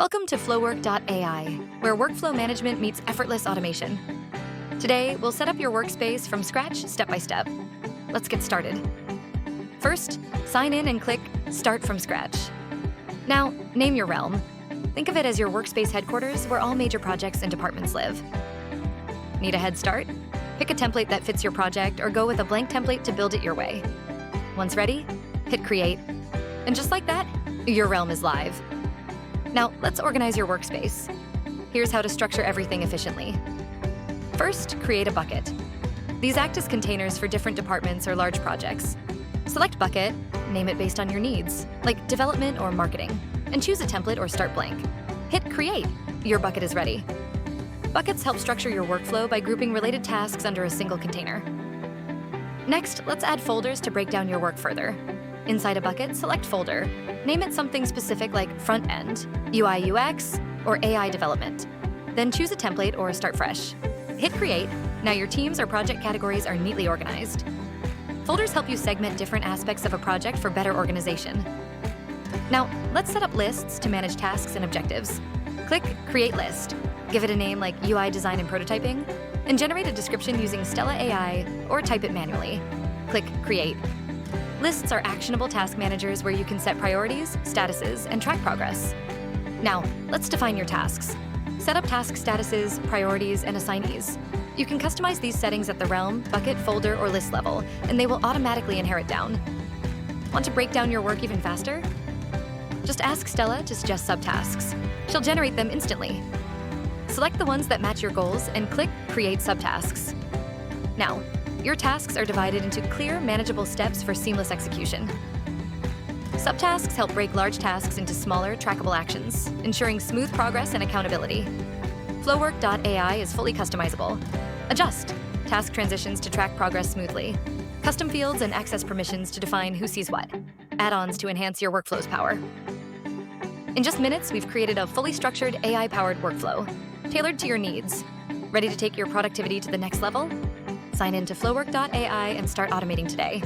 Welcome to flowwork.ai, where workflow management meets effortless automation. Today, we'll set up your workspace from scratch, step by step. Let's get started. First, sign in and click Start from Scratch. Now, name your realm. Think of it as your workspace headquarters where all major projects and departments live. Need a head start? Pick a template that fits your project or go with a blank template to build it your way. Once ready, hit Create. And just like that, your realm is live. Now, let's organize your workspace. Here's how to structure everything efficiently. First, create a bucket. These act as containers for different departments or large projects. Select bucket, name it based on your needs, like development or marketing, and choose a template or start blank. Hit Create. Your bucket is ready. Buckets help structure your workflow by grouping related tasks under a single container. Next, let's add folders to break down your work further. Inside a bucket, select folder. Name it something specific like front end, UI UX, or AI development. Then choose a template or start fresh. Hit Create. Now your teams or project categories are neatly organized. Folders help you segment different aspects of a project for better organization. Now, let's set up lists to manage tasks and objectives. Click Create List. Give it a name like UI Design and Prototyping, and generate a description using Stella AI or type it manually. Click Create. Lists are actionable task managers where you can set priorities, statuses, and track progress. Now, let's define your tasks. Set up task statuses, priorities, and assignees. You can customize these settings at the realm, bucket, folder, or list level, and they will automatically inherit down. Want to break down your work even faster? Just ask Stella to suggest subtasks. She'll generate them instantly. Select the ones that match your goals and click Create Subtasks. Now, your tasks are divided into clear, manageable steps for seamless execution. Subtasks help break large tasks into smaller, trackable actions, ensuring smooth progress and accountability. Flowwork.ai is fully customizable. Adjust task transitions to track progress smoothly. Custom fields and access permissions to define who sees what. Add-ons to enhance your workflow's power. In just minutes, we've created a fully structured AI-powered workflow, tailored to your needs. Ready to take your productivity to the next level? Sign in to flowwork.ai and start automating today.